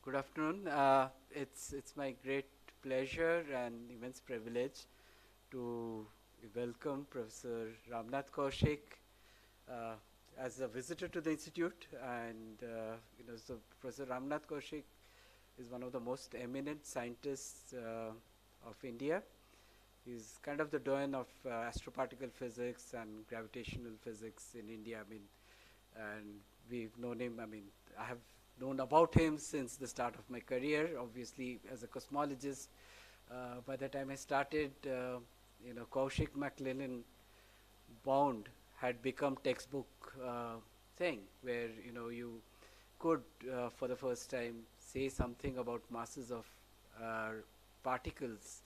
Good afternoon. It's my great pleasure and immense privilege to welcome Professor Ramnath Kaushik uh, as a visitor to the institute. And so Professor Ramnath Kaushik is one of the most eminent scientists of India. He's kind of the doyen of astroparticle physics and gravitational physics in India. And we've known him. I have known about him since the start of my career. Obviously, as a cosmologist, by the time I started, Kaushik McLennan bound had become textbook thing, where you could, for the first time, say something about masses of particles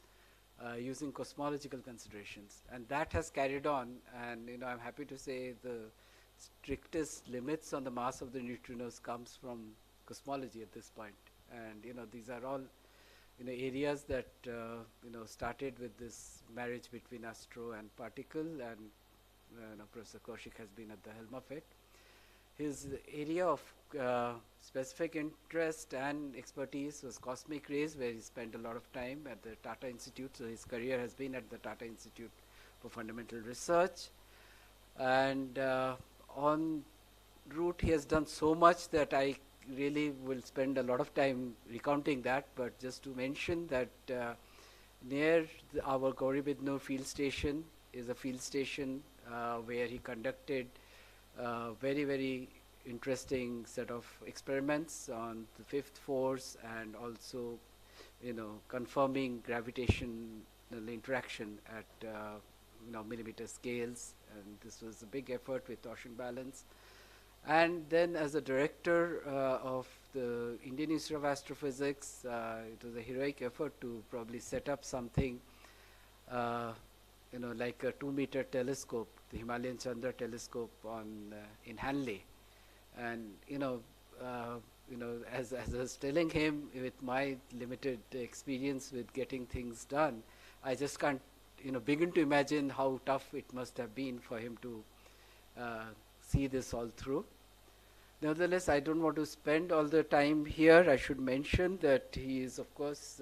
using cosmological considerations, and that has carried on. And I'm happy to say the strictest limits on the mass of the neutrinos comes from cosmology at this point. And these are all areas that started with this marriage between astro and particle, and Professor Kaushik has been at the helm of it. His area of specific interest and expertise was cosmic rays, where he spent a lot of time at the Tata Institute. So his career has been at the Tata Institute for Fundamental Research. And en route, he has done so much that I really will spend a lot of time recounting that. But just to mention that near our Gauribidnur field station is a field station where he conducted very, very interesting set of experiments on the fifth force, and also confirming gravitational interaction at millimeter scales. And this was a big effort with torsion balance. And then, as a director of the Indian Institute of Astrophysics, it was a heroic effort to probably set up something like a 2-meter telescope, the Himalayan Chandra telescope in Hanley. And as I was telling him, with my limited experience with getting things done, I just can't begin to imagine how tough it must have been for him to see this all through. Nevertheless, I don't want to spend all the time here. I should mention that he is, of course,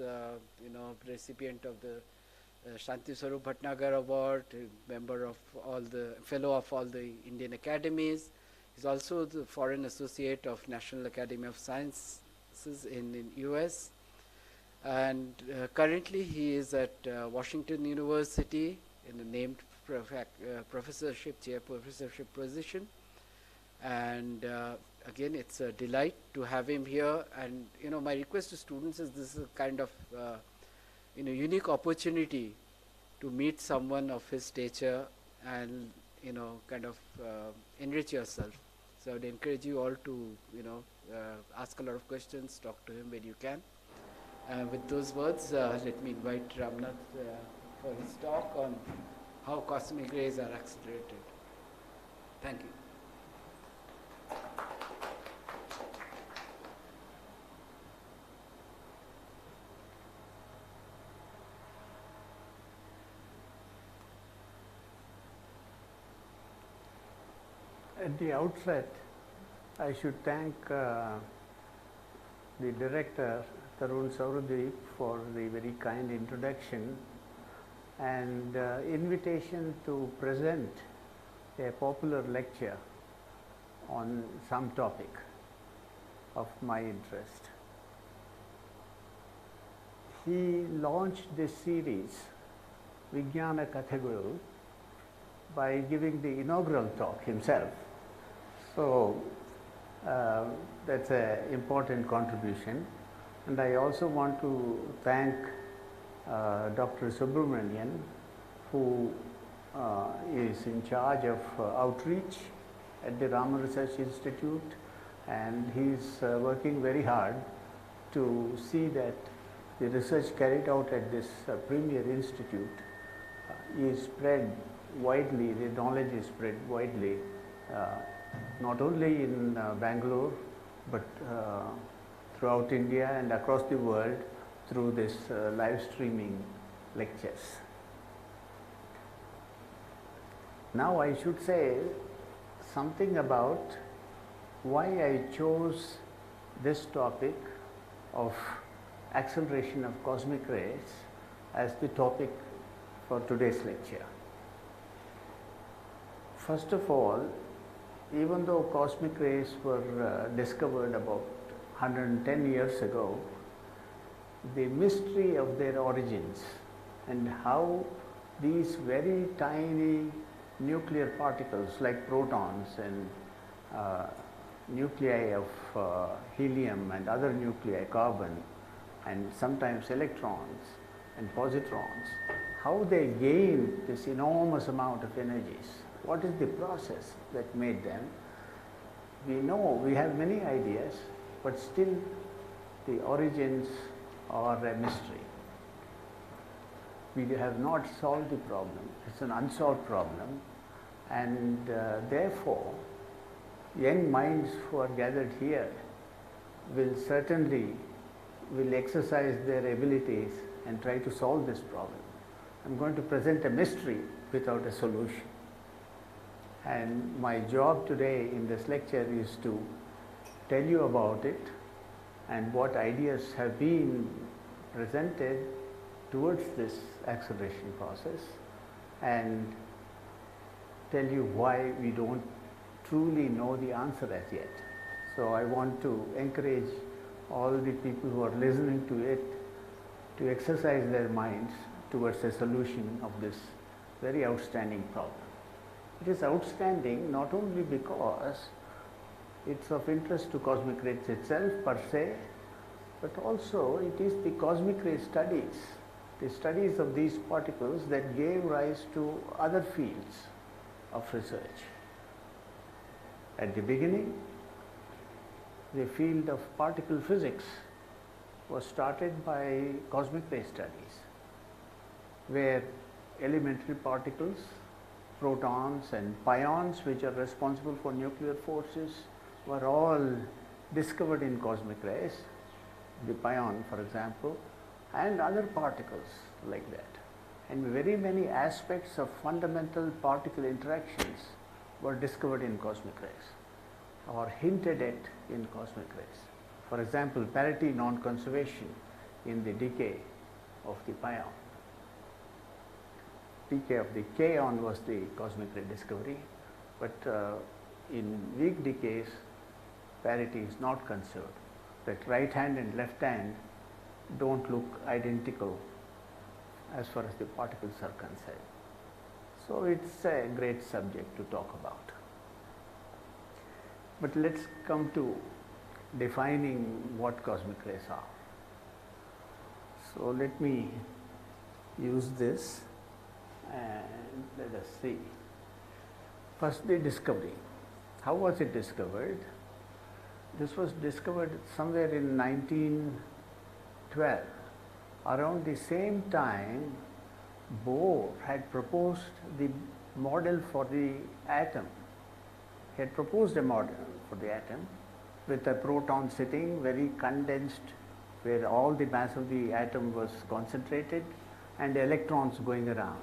recipient of the Shanti Swarup Bhatnagar Award, member of fellow of all the Indian academies. He's also the foreign associate of National Academy of Sciences in US. And currently he is at Washington University in a named professorship, chair professorship position. And again, it's a delight to have him here. And my request to students is, this is a kind of unique opportunity to meet someone of his stature and kind of enrich yourself. So I would encourage you all to ask a lot of questions, talk to him when you can. With those words, let me invite Ramnath for his talk on how cosmic rays are accelerated. Thank you. At the outset, I should thank the director, Tarun Sauradeep, for the very kind introduction and invitation to present a popular lecture on some topic of my interest. He launched this series, Vignyana Kathegalu, by giving the inaugural talk himself. So that's an important contribution. And I also want to thank Dr. Subramanian, who is in charge of outreach at the Rama Research Institute, and he's working very hard to see that the research carried out at this premier institute is spread widely, the knowledge is spread widely, not only in Bangalore, but throughout India and across the world through this live streaming lectures. Now I should say something about why I chose this topic of acceleration of cosmic rays as the topic for today's lecture. First of all, even though cosmic rays were discovered about 110 years ago, the mystery of their origins and how these very tiny nuclear particles like protons and nuclei of helium and other nuclei, carbon, and sometimes electrons and positrons, how they gain this enormous amount of energies. What is the process that made them? We know, we have many ideas, but still the origins are a mystery. We have not solved the problem. It's an unsolved problem, and therefore young minds who are gathered here will certainly exercise their abilities and try to solve this problem. I'm going to present a mystery without a solution. And my job today in this lecture is to tell you about it and what ideas have been presented towards this acceleration process, and tell you why we don't truly know the answer as yet. So I want to encourage all the people who are listening to it to exercise their minds towards a solution of this very outstanding problem. It is outstanding not only because it's of interest to cosmic rays itself per se, but also it is the cosmic ray studies, the studies of these particles, that gave rise to other fields of research. At the beginning, the field of particle physics was started by cosmic ray studies, where elementary particles, protons and pions, which are responsible for nuclear forces, were all discovered in cosmic rays, the pion for example, and other particles like that. And very many aspects of fundamental particle interactions were discovered in cosmic rays or hinted at in cosmic rays. For example, parity non-conservation in the decay of the pion. Decay of the kaon was the cosmic ray discovery, but in weak decays, parity is not conserved. That right hand and left hand don't look identical as far as the particles are concerned. So it's a great subject to talk about. But let's come to defining what cosmic rays are. So let me use this and let us see. First, the discovery. How was it discovered? This was discovered somewhere in 1912. Around the same time, Bohr had proposed the model for the atom. He had proposed a model for the atom with a proton sitting very condensed, where all the mass of the atom was concentrated, and electrons going around,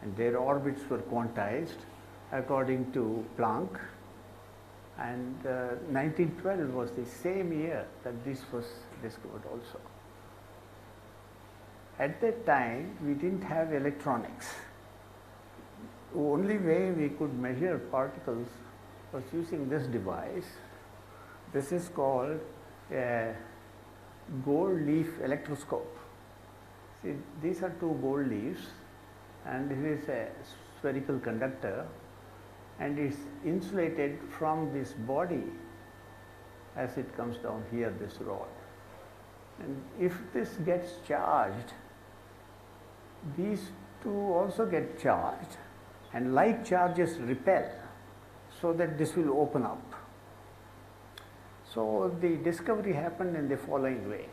and their orbits were quantized according to Planck. And 1912 was the same year that this was discovered also. At that time, we didn't have electronics. The only way we could measure particles was using this device. This is called a gold leaf electroscope. See, these are two gold leaves, and this is a spherical conductor, and it's insulated from this body as it comes down here, this rod. And if this gets charged, these two also get charged, and like charges repel, so that this will open up. So the discovery happened in the following way.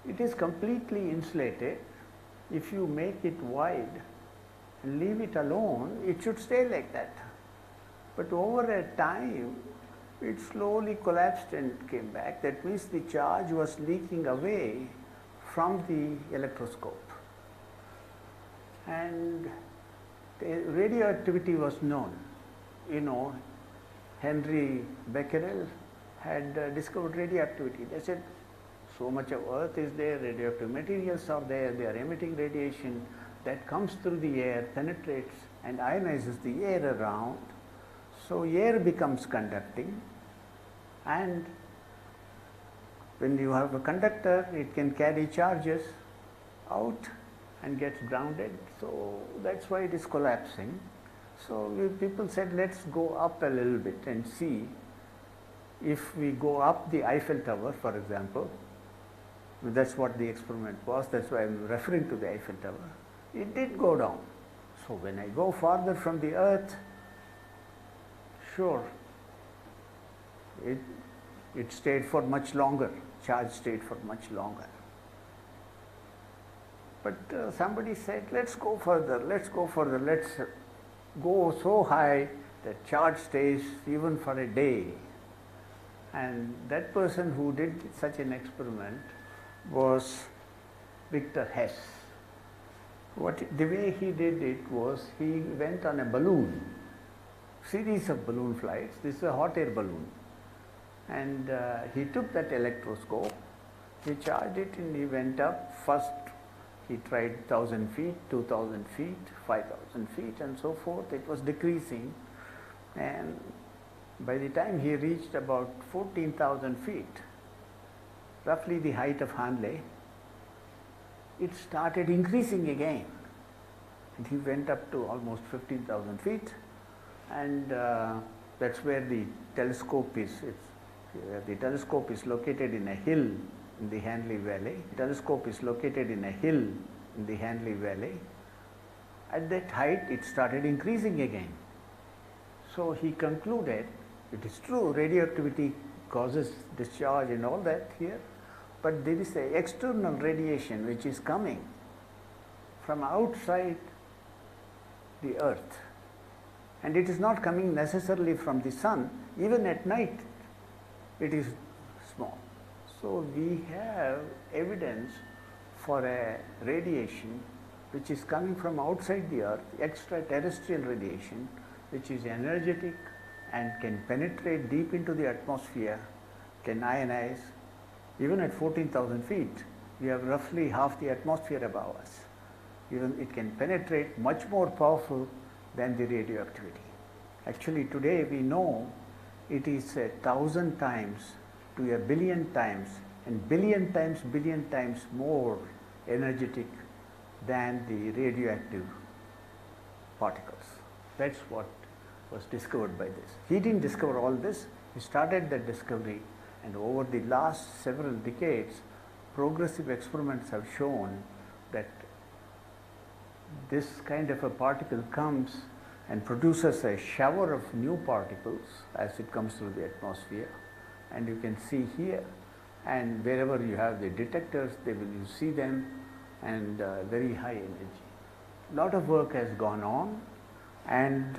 It is completely insulated. If you make it wide and leave it alone, it should stay like that. But over a time, it slowly collapsed and came back. That means the charge was leaking away from the electroscope. And the radioactivity was known. You know, Henry Becquerel had discovered radioactivity. They said, So much of earth is there, radioactive materials are there, they are emitting radiation that comes through the air, penetrates and ionizes the air around. So air becomes conducting, and when you have a conductor, it can carry charges out and gets grounded. So that's why it is collapsing. So people said, let's go up a little bit and see if we go up the Eiffel Tower, for example. That's what the experiment was. That's why I'm referring to the Eiffel Tower. It did go down. So when I go farther from the earth, sure, it stayed for much longer. Charge stayed for much longer. But somebody said, let's go further, let's go further, let's go so high that charge stays even for a day. And that person who did such an experiment was Victor Hess. The way he did it was, he went on a balloon, series of balloon flights. This is a hot air balloon. And he took that electroscope, he charged it and he went up. First he tried 1,000 feet, 2,000 feet, 5,000 feet and so forth. It was decreasing, and by the time he reached about 14,000 feet, roughly the height of Hanley, it started increasing again. And he went up to almost 15,000 feet, and that's where the telescope is. The telescope is located in a hill in the Hanley Valley. The telescope is located in a hill in the Hanley Valley. At that height, it started increasing again. So he concluded, it is true, radioactivity causes discharge and all that here, but there is an external radiation which is coming from outside the earth, and it is not coming necessarily from the sun. Even at night it is small. So we have evidence for a radiation which is coming from outside the earth, extraterrestrial radiation, which is energetic and can penetrate deep into the atmosphere, can ionize. Even at 14,000 feet, we have roughly half the atmosphere above us. Even it can penetrate, much more powerful than the radioactivity. Actually today we know it is 1,000 times to 1,000,000,000 times and billion times more energetic than the radioactive particles. That's what was discovered by this. He didn't discover all this, he started the discovery, and over the last several decades, progressive experiments have shown that this kind of a particle comes and produces a shower of new particles as it comes through the atmosphere, and you can see here, and wherever you have the detectors, you see them, and very high energy. A lot of work has gone on, and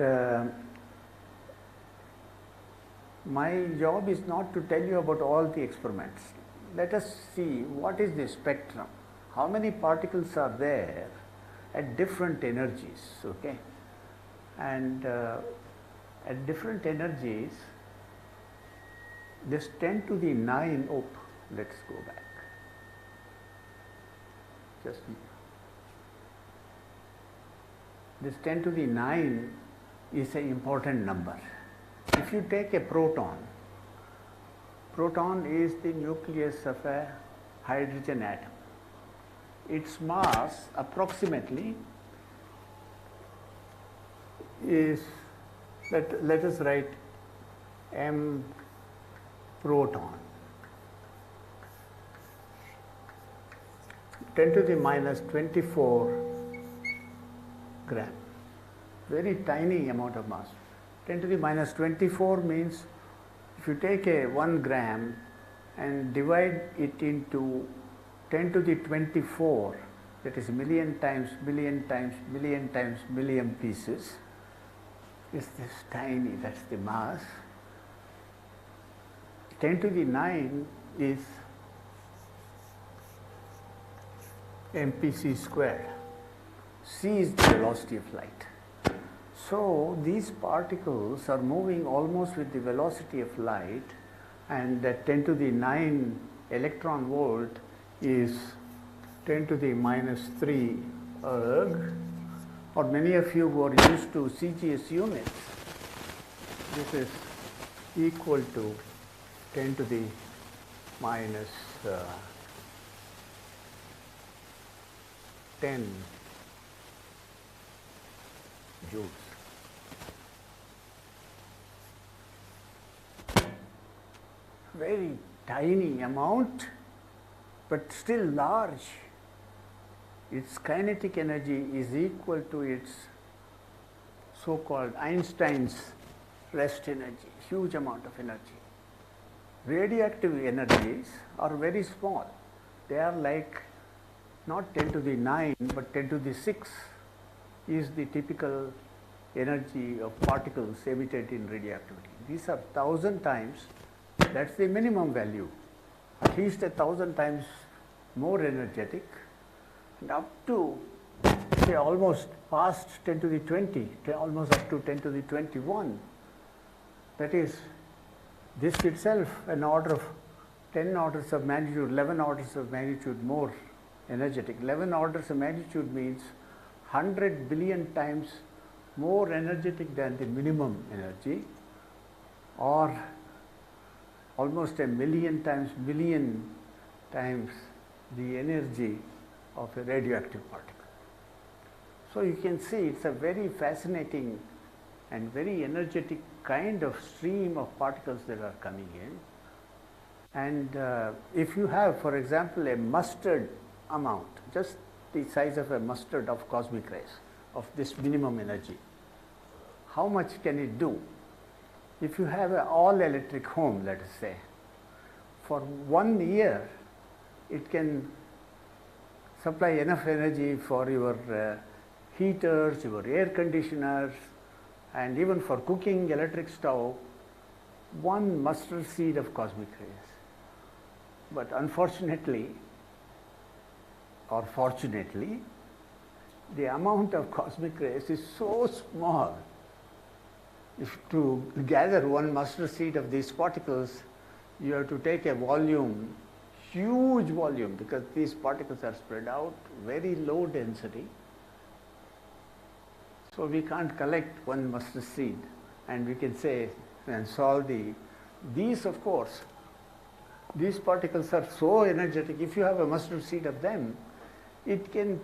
my job is not to tell you about all the experiments. Let us see what is the spectrum, how many particles are there at different energies, okay? And at different energies, this 10 to the 9, let's go back. Just this 10 to the 9 is an important number. If you take a proton is the nucleus of a hydrogen atom. Its mass approximately is, let us write m proton, 10 to the minus 24 gram, very tiny amount of mass. 10 to the minus 24 means if you take a 1 gram and divide it into 10 to the 24, that is million times million pieces, is this tiny, that's the mass. 10 to the 9 is mpc squared. C is the velocity of light. So these particles are moving almost with the velocity of light, and that 10 to the 9 electron volt is 10 to the minus 3 erg, or many of you who are used to CGS units, this is equal to 10 to the minus 10 joules. Very tiny amount, but still large. Its kinetic energy is equal to its so-called Einstein's rest energy, huge amount of energy. Radioactive energies are very small. They are like not 10 to the 9, but 10 to the 6 is the typical energy of particles emitted in radioactivity. These are 1,000 times, that's the minimum value, at least 1,000 times more energetic, and up to say almost past 10 to the 20, almost up to 10 to the 21. That is, this itself an order of 10 orders of magnitude, 11 orders of magnitude more energetic. 11 orders of magnitude means 100 billion times more energetic than the minimum energy, or almost a million times the energy of a radioactive particle. So you can see it's a very fascinating and very energetic kind of stream of particles that are coming in. And if you have, for example, a mustard amount, just the size of a mustard of cosmic rays, of this minimum energy, how much can it do? If you have an all-electric home, let us say, for 1 year, it can supply enough energy for your heaters, your air conditioners, and even for cooking electric stove, 1 mustard seed of cosmic rays. But unfortunately, or fortunately, the amount of cosmic rays is so small. If to gather 1 mustard seed of these particles, you have to take a volume, huge volume, because these particles are spread out, very low density. So we can't collect 1 mustard seed, and we can say and solve these of course, these particles are so energetic. If you have a mustard seed of them, it can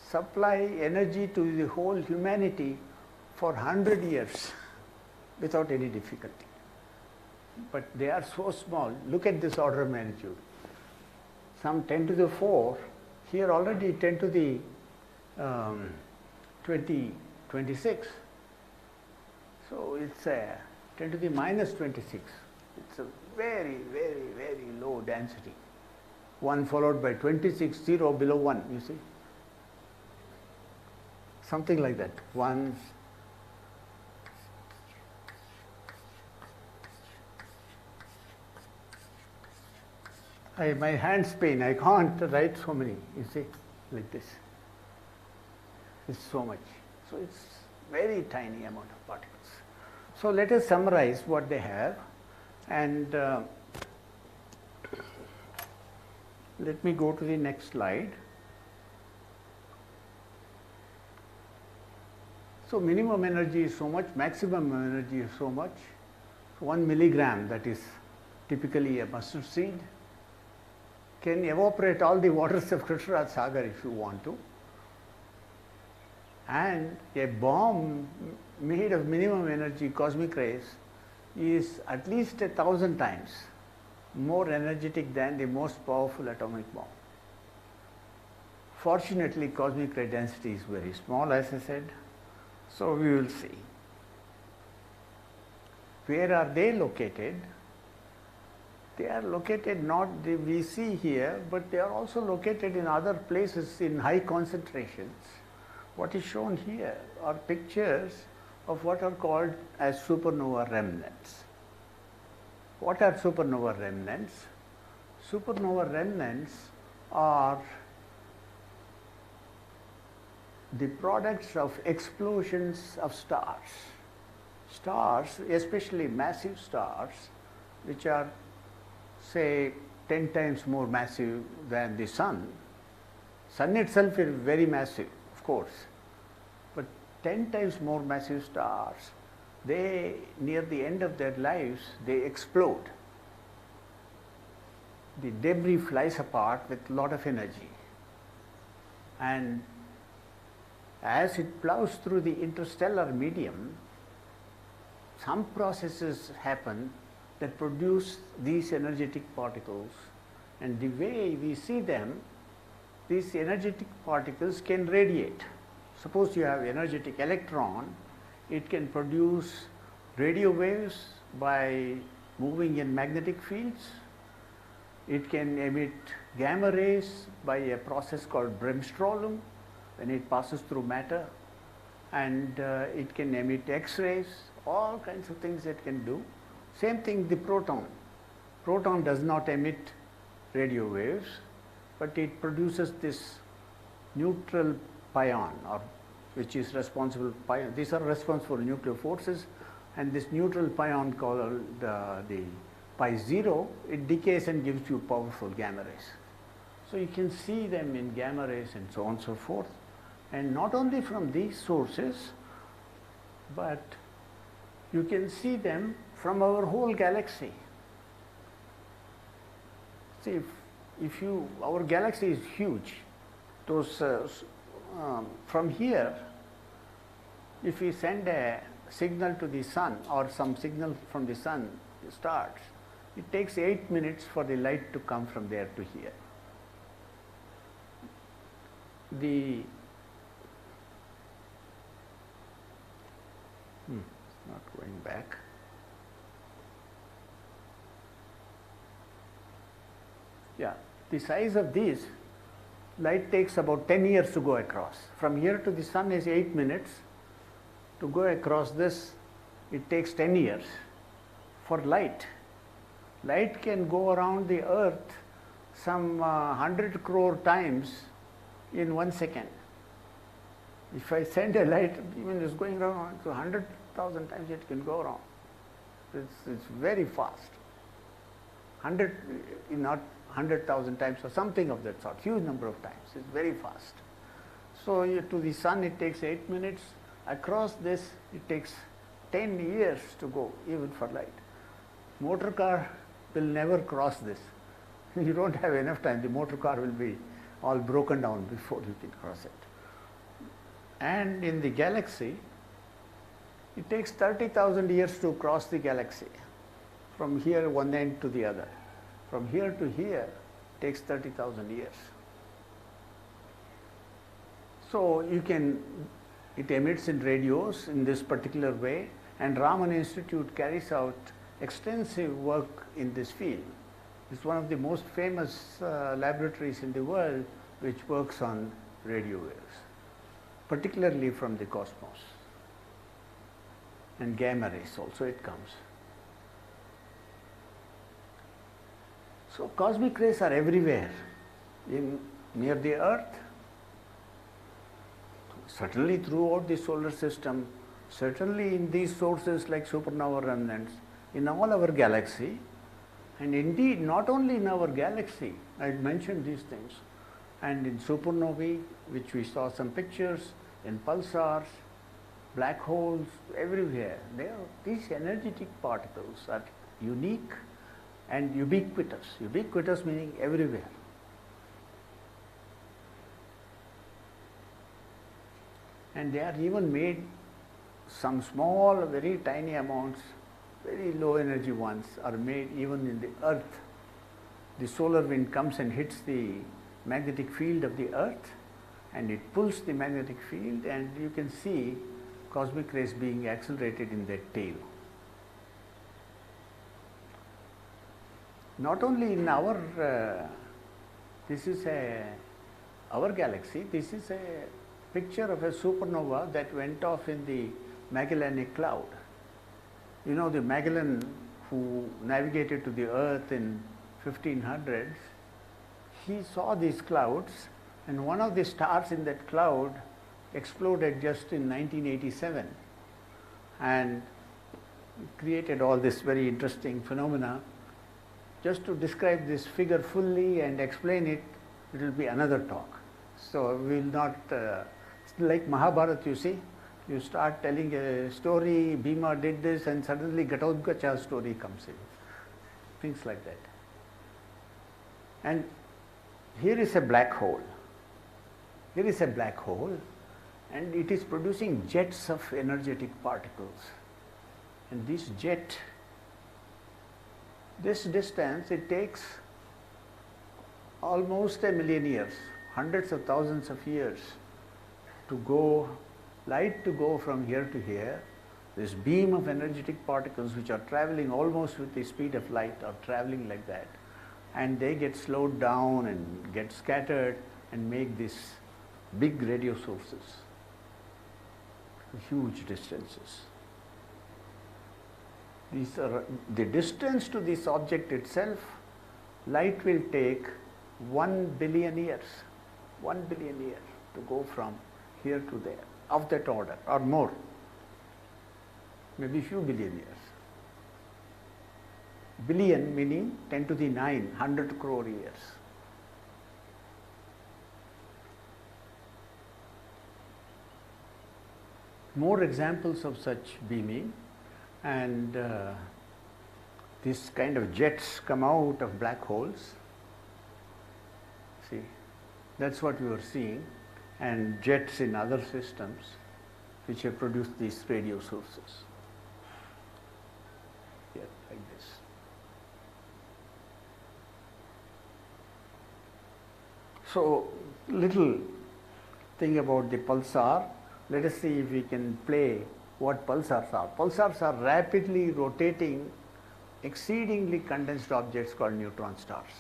supply energy to the whole humanity for 100 years without any difficulty. But they are so small. Look at this order of magnitude. Some 10 to the 4, here already 10 to the 26. So it's a 10 to the minus 26. It's a very, very, very low density. 1 followed by 26, 0 below 1, you see. Something like that. 1. My hands pain, I can't write so many, you see, like this. It's so much. So it's very tiny amount of particles. So let us summarize what they have, and let me go to the next slide. So minimum energy is so much, maximum energy is so much. So 1 milligram, that is typically a mustard seed, can evaporate all the waters of Krishnaraj Sagar if you want to. And a bomb made of minimum energy cosmic rays is at least 1,000 times more energetic than the most powerful atomic bomb. Fortunately, cosmic ray density is very small, as I said, so we will see. Where are they located? They are located not we see here, but they are also located in other places in high concentrations. What is shown here are pictures of what are called as supernova remnants. What are supernova remnants? Supernova remnants are the products of explosions of stars. Stars, especially massive stars, which are say 10 times more massive than the sun. Sun itself is very massive, of course, but 10 times more massive stars, they, near the end of their lives, they explode. The debris flies apart with a lot of energy. And as it plows through the interstellar medium, some processes happen that produce these energetic particles. And the way we see them, these energetic particles can radiate. Suppose you have energetic electron, it can produce radio waves by moving in magnetic fields. It can emit gamma rays by a process called bremsstrahlung when it passes through matter, and it can emit X-rays, all kinds of things it can do. Same thing the proton. Proton does not emit radio waves, but it produces this neutral pion, or which is responsible pion. These are responsible for nuclear forces, and this neutral pion called the pi 0, it decays and gives you powerful gamma rays. So you can see them in gamma rays and so on and so forth. And not only from these sources, but you can see them from our whole galaxy. See, if you, our galaxy is huge. Those from here, if we send a signal to the sun or some signal from the sun starts, it takes 8 minutes for the light to come from there to here. Not going back. Yeah, the size of these, light takes about 10 years to go across. From here to the sun is 8 minutes. To go across this, it takes 10 years. For light, light can go around the earth some 100 crore times in 1 second. If I send a light, even it's going around, so 100,000 times it can go around. It's very fast. 100, not 100,000 times or something of that sort, huge number of times. It's very fast. So to the sun it takes 8 minutes. Across this it takes 10 years to go, even for light. Motor car will never cross this. You don't have enough time. The motor car will be all broken down before you can cross it. And in the galaxy, it takes 30,000 years to cross the galaxy, from here one end to the other. From here to here, it takes 30,000 years. So you can, it emits in radios in this particular way, and Raman Institute carries out extensive work in this field. It's one of the most famous laboratories in the world which works on radio waves, particularly from the cosmos. And gamma rays also it comes. So cosmic rays are everywhere, near the earth, certainly throughout the solar system, certainly in these sources like supernova remnants, in all our galaxy, and indeed not only in our galaxy, I mentioned these things, and in supernovae, which we saw some pictures, in pulsars, black holes, everywhere. These energetic particles are unique and ubiquitous. Ubiquitous meaning everywhere. And they are even made, some small, very tiny amounts, very low energy ones are made even in the earth. The solar wind comes and hits the magnetic field of the earth, and it pulls the magnetic field, and you can see cosmic rays being accelerated in their tail. Not only in our, our galaxy, this is a picture of a supernova that went off in the Magellanic Cloud. You know, the Magellan, who navigated to the earth in 1500s, he saw these clouds, and one of the stars in that cloud exploded just in 1987 and created all this very interesting phenomena. just to describe this figure fully and explain it, it will be another talk. So we will not, like Mahabharata, you see, you start telling a story, Bhima did this, and suddenly Ghatotkacha's story comes in. Things like that. And here is a black hole. Here is a black hole, and it is producing jets of energetic particles. And this jet, this distance, it takes almost 1,000,000 years, hundreds of thousands of years to go, light to go from here to here. This beam of energetic particles which are traveling almost with the speed of light are traveling like that, and they get slowed down and get scattered and make these big radio sources, huge distances. These are the distance to this object itself. Light will take 1 billion years, 1 billion years to go from here to there, of that order or more, maybe few billion years. Billion meaning 10 to the 9, 100 crore years. More examples of such beaming, and this kind of jets come out of black holes. See, that's what we were seeing, and jets in other systems which have produced these radio sources. Here, like this. So, little thing about the pulsar. Let us see if we can play what pulsars are. Pulsars are rapidly rotating, exceedingly condensed objects called neutron stars.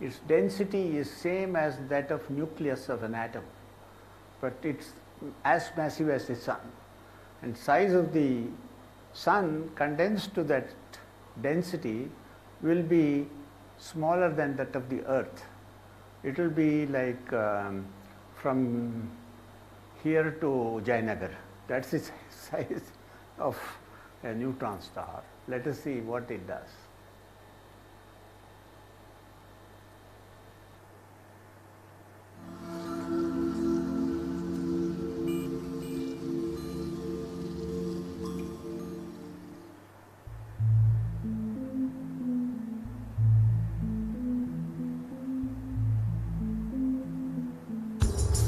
Its density is same as that of nucleus of an atom, but it's as massive as the sun. And size of the sun condensed to that density will be smaller than that of the earth. It will be like from here to Jayanagar. That's the size of a neutron star. Let us see what it does.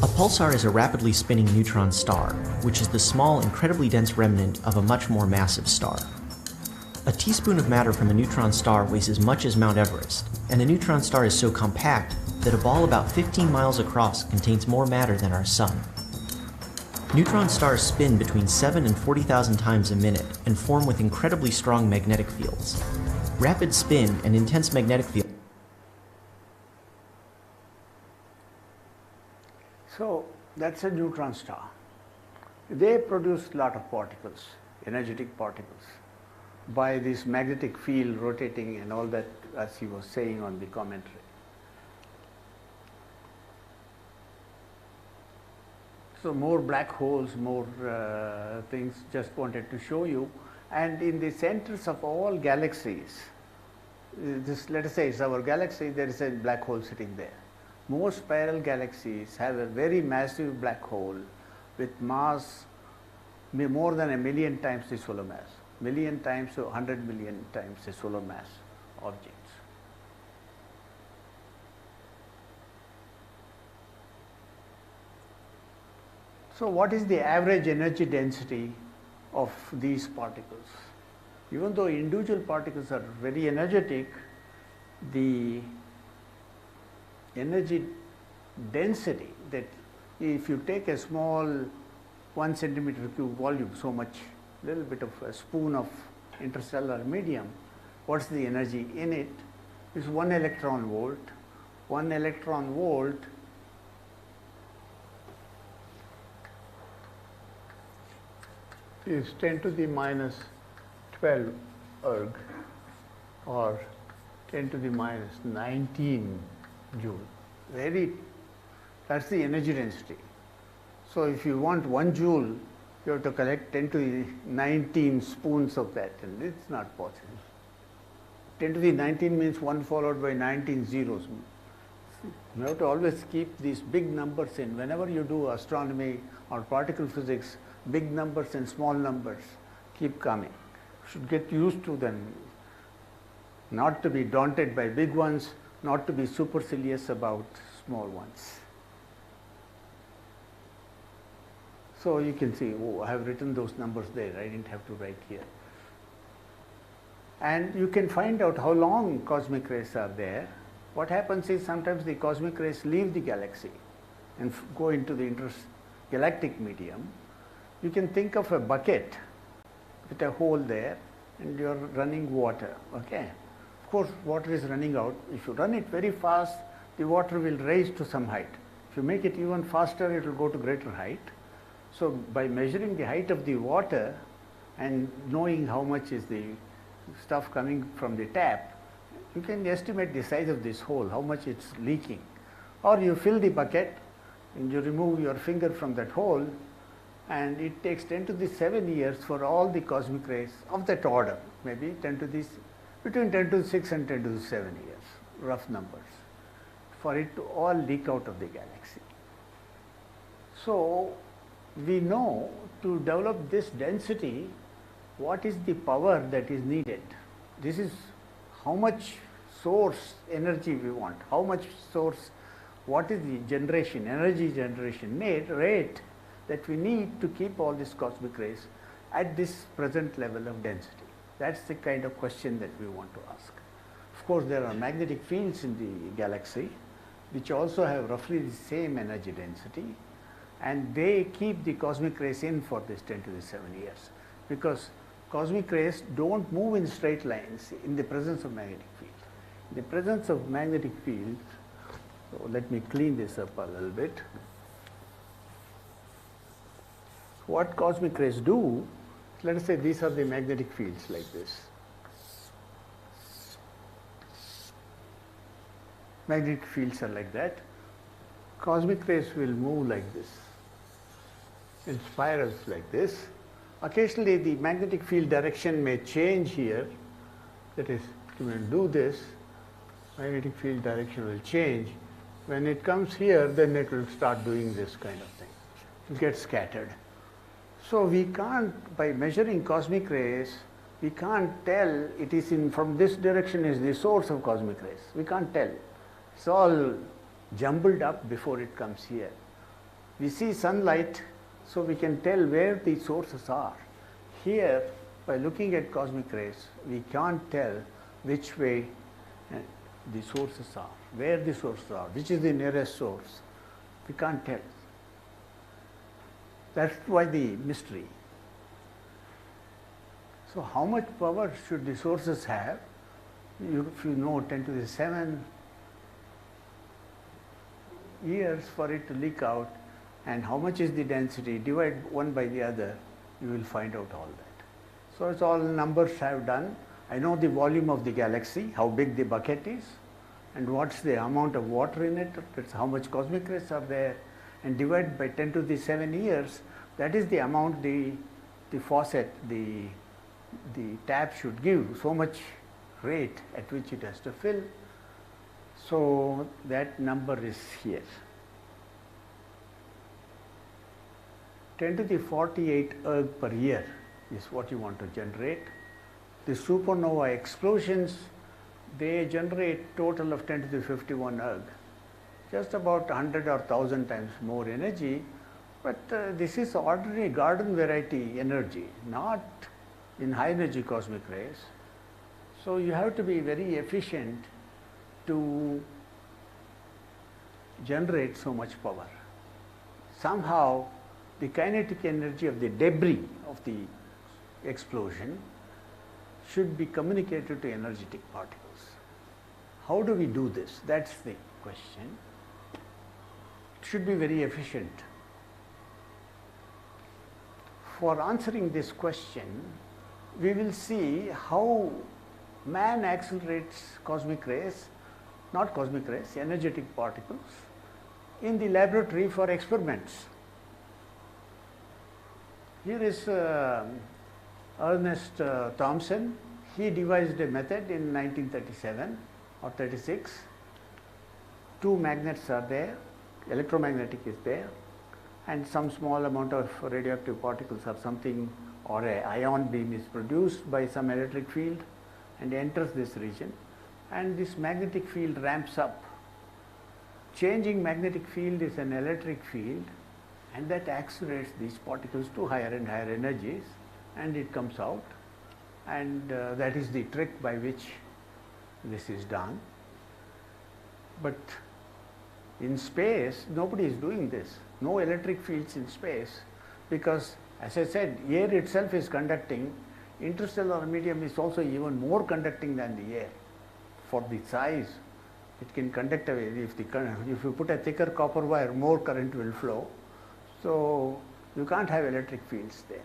A pulsar is a rapidly spinning neutron star, which is the small, incredibly dense remnant of a much more massive star. A teaspoon of matter from a neutron star weighs as much as Mount Everest, and a neutron star is so compact that a ball about 15 miles across contains more matter than our sun. Neutron stars spin between 7 and 40,000 times a minute and form with incredibly strong magnetic fields. Rapid spin and intense magnetic fields. So that's a neutron star. They produce a lot of particles, energetic particles, by this magnetic field rotating and all that, as he was saying on the commentary. So more black holes, more things, just wanted to show you. And in the centers of all galaxies, this, let us say it's our galaxy, there is a black hole sitting there. Most spiral galaxies have a very massive black hole with mass more than 1,000,000 times the solar mass, 1,000,000 times to 100 million times the solar mass objects. So what is the average energy density of these particles? Even though individual particles are very energetic, the energy density, that if you take a small 1 centimeter cube volume, so much, little bit of a spoon of interstellar medium, what's the energy in it? Is 1 electron volt. 1 electron volt is 10 to the minus 12 erg, or 10 to the minus 19 joule. That's the energy density. So if you want 1 joule, you have to collect 10 to the 19 spoons of that, and it's not possible. 10 to the 19 means 1 followed by 19 zeros. You have to always keep these big numbers in. Whenever you do astronomy or particle physics, big numbers and small numbers keep coming. You should get used to them, not to be daunted by big ones, not to be supercilious about small ones. So you can see, oh, I have written those numbers there, I didn't have to write here. And you can find out how long cosmic rays are there. What happens is sometimes the cosmic rays leave the galaxy and go into the intergalactic medium. You can think of a bucket with a hole there and you are running water, okay? Of course, water is running out. If you run it very fast, the water will rise to some height. If you make it even faster, it will go to greater height. So by measuring the height of the water and knowing how much is the stuff coming from the tap, you can estimate the size of this hole, how much it's leaking. Or you fill the bucket and you remove your finger from that hole, and it takes 10 to the 7 years for all the cosmic rays of that order, maybe between 10 to the 6 and 10 to the 7 years, rough numbers, for it to all leak out of the galaxy. So we know to develop this density, what is the power that is needed. This is how much source energy we want, how much source, what is the generation, energy generation rate that we need to keep all these cosmic rays at this present level of density. That's the kind of question that we want to ask. Of course, there are magnetic fields in the galaxy which also have roughly the same energy density, and they keep the cosmic rays in for this 10 to the 7 years, because cosmic rays don't move in straight lines in the presence of magnetic field. In the presence of magnetic fields, so let me clean this up a little bit. What cosmic rays do, let us say these are the magnetic fields like this. Magnetic fields are like that. Cosmic rays will move like this, in spirals like this. Occasionally the magnetic field direction may change here. That is, when you do this, magnetic field direction will change. When it comes here, then it will start doing this kind of thing. It will get scattered. So we can't, by measuring cosmic rays, we can't tell it is from this direction is the source of cosmic rays. We can't tell. It's all jumbled up before it comes here. We see sunlight, so we can tell where the sources are. Here, by looking at cosmic rays, we can't tell which way the sources are, where the sources are, which is the nearest source. We can't tell. That's why the mystery. So how much power should the sources have? If you know 10 to the 7 years for it to leak out, and how much is the density, divide one by the other, you will find out all that. So it's all numbers I have done. I know the volume of the galaxy, how big the bucket is, and what's the amount of water in it, that's how much cosmic rays are there, and divide by 10 to the 7 years, that is the amount the faucet, the tap should give, so much rate at which it has to fill. So that number is here. 10 to the 48 erg per year is what you want to generate. The supernova explosions, they generate total of 10 to the 51 erg, just about 100 or 1000 times more energy, but this is ordinary garden variety energy, not in high energy cosmic rays. So you have to be very efficient to generate so much power. Somehow the kinetic energy of the debris of the explosion should be communicated to energetic particles. How do we do this? That's the question. It should be very efficient. For answering this question, we will see how man accelerates cosmic rays, not cosmic rays, energetic particles, in the laboratory for experiments. Here is Ernest Thomson. he devised a method in 1937 or 36. Two magnets are there, electromagnetic is there, and some small amount of radioactive particles or something, or an ion beam is produced by some electric field and enters this region, and this magnetic field ramps up. Changing magnetic field is an electric field, and that accelerates these particles to higher and higher energies, and it comes out, and that is the trick by which this is done. But in space, nobody is doing this. No electric fields in space, because as I said, air itself is conducting. Interstellar medium is also even more conducting than the air. For the size, it can conduct away. If you put a thicker copper wire, more current will flow. So you can't have electric fields there.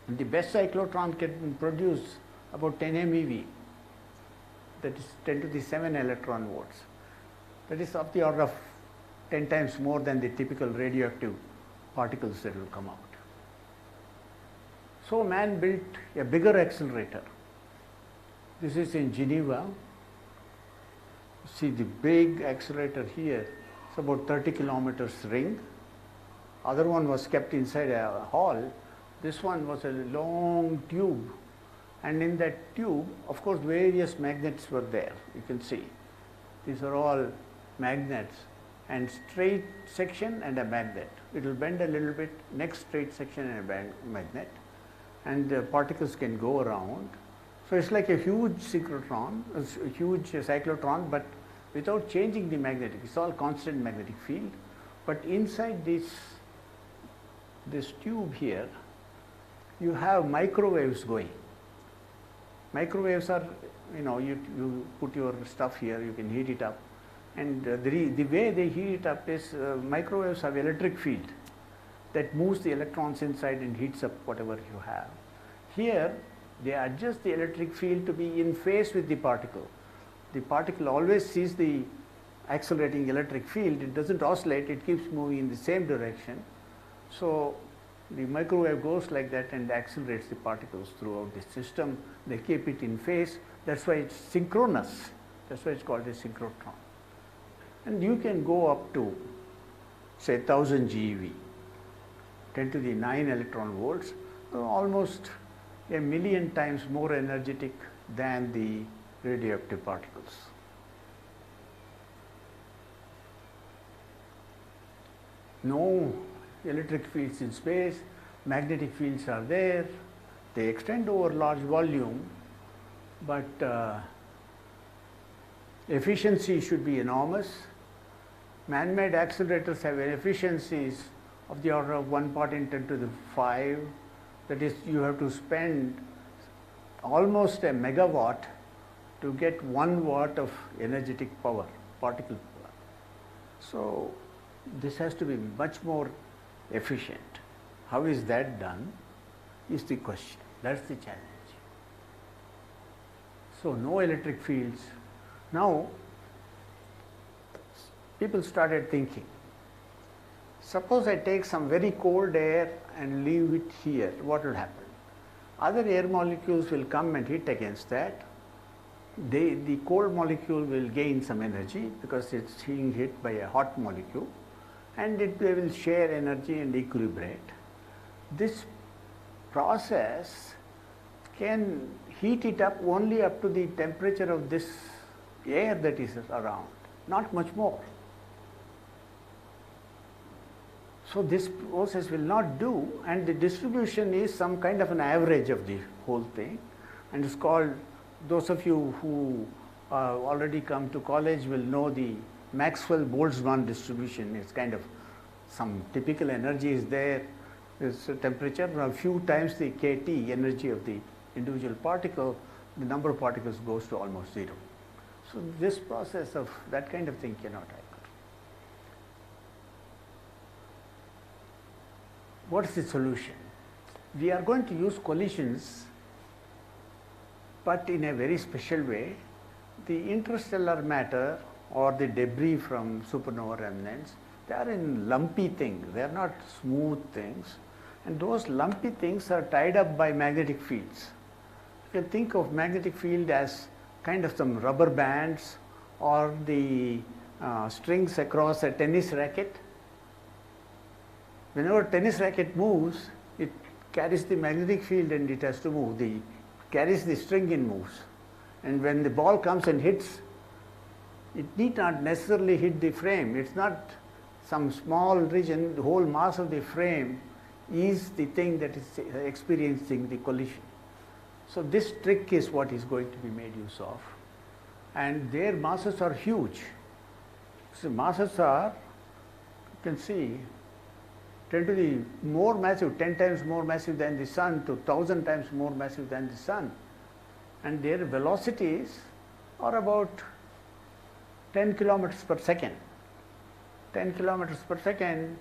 The best cyclotron can produce about 10 MeV, that is 10 to the 7 electron volts. That is of the order of 10 times more than the typical radioactive particles that will come out. So man built a bigger accelerator. This is in Geneva. See the big accelerator here, it's about 30 kilometers ring. Other one was kept inside a hall. This one was a long tube, and in that tube, of course, various magnets were there. You can see these are all magnets, and straight section and a magnet. It will bend a little bit, next straight section and a magnet, and the particles can go around. So it's like a huge synchrotron, a huge cyclotron, but without changing the magnetic. It's all constant magnetic field. But inside this tube here, you have microwaves going. Microwaves are, you put your stuff here, you can heat it up. And the way they heat it up is microwaves have electric field that moves the electrons inside and heats up whatever you have. Here, they adjust the electric field to be in phase with the particle. The particle always sees the accelerating electric field. It doesn't oscillate, it keeps moving in the same direction. So the microwave goes like that and accelerates the particles throughout the system. They keep it in phase. That's why it's synchronous. That's why it's called a synchrotron. And you can go up to, say, 1000 GeV, 10 to the 9 electron volts, almost a million times more energetic than the radioactive particles. No electric fields in space, magnetic fields are there, they extend over large volume, but efficiency should be enormous. Man-made accelerators have efficiencies of the order of 1 part in 10 to the 5. That is, you have to spend almost a megawatt to get 1 watt of energetic power, particle power. So this has to be much more efficient. How is that done is the question. That's the challenge. So no electric fields. Now people started thinking, suppose I take some very cold air and leave it here, what will happen? Other air molecules will come and hit against that. The cold molecule will gain some energy because it's being hit by a hot molecule, and they will share energy and equilibrate. This process can heat it up only up to the temperature of this air that is around, not much more. So this process will not do, and the distribution is some kind of an average of the whole thing, and it's called, those of you who already come to college will know the Maxwell Boltzmann distribution. It's kind of some typical energy is there, there's a temperature, a few times the kT energy of the individual particle, the number of particles goes to almost 0. So this process of that kind of thing cannot happen. What is the solution? We are going to use collisions, but in a very special way. The interstellar matter or the debris from supernova remnants, they are in lumpy things, they are not smooth things, And those lumpy things are tied up by magnetic fields. You can think of magnetic field as kind of some rubber bands or the strings across a tennis racket. Whenever tennis racket moves, it carries the magnetic field and it has to move. Carries the string and moves. And when the ball comes and hits, it need not necessarily hit the frame. It's not some small region. The whole mass of the frame is the thing that is experiencing the collision. So this trick is what is going to be made use of. And their masses are huge. So masses are, you can see, tend to be more massive, 10 times more massive than the sun to 1,000 times more massive than the sun. And their velocities are about 10 kilometers per second. 10 kilometers per second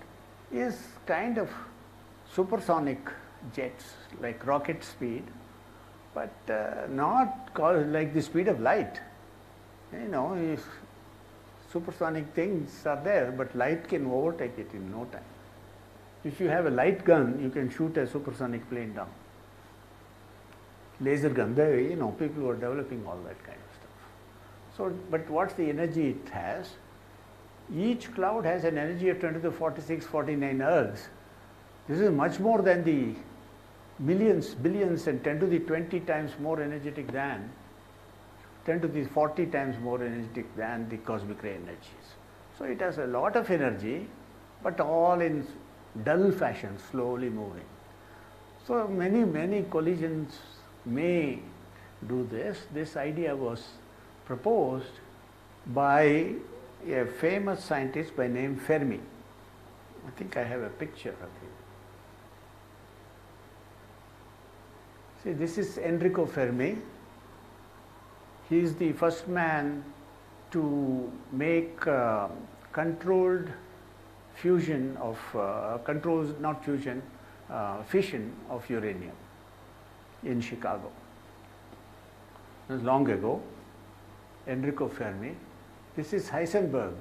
is kind of supersonic jets, like rocket speed, but not like the speed of light. You know, if supersonic things are there, but light can overtake it in no time. If you have a light gun, you can shoot a supersonic plane down. Laser gun, you know, people who are developing all that kind of stuff. So, but what's the energy it has? Each cloud has an energy of 10 to the 46, 49 ergs. This is much more than the millions, billions, and 10 to the 20 times more energetic than, 10 to the 40 times more energetic than the cosmic ray energies. So it has a lot of energy, but all in dull fashion, slowly moving. So many collisions may do this. This idea was proposed by a famous scientist by name Fermi. I think I have a picture of him. See, this is Enrico Fermi. He is the first man to make controlled fusion of, fission of uranium in Chicago. It was long ago. Enrico Fermi. This is Heisenberg.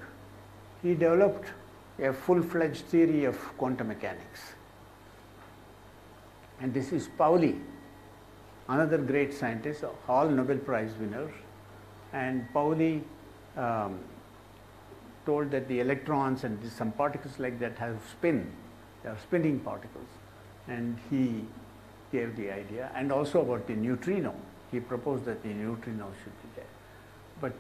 He developed a full-fledged theory of quantum mechanics. And this is Pauli, another great scientist, all Nobel Prize winners. And Pauli told that the electrons and some particles like that have spin. They are spinning particles. And he gave the idea. And also about the neutrino. He proposed that the neutrino should be there. But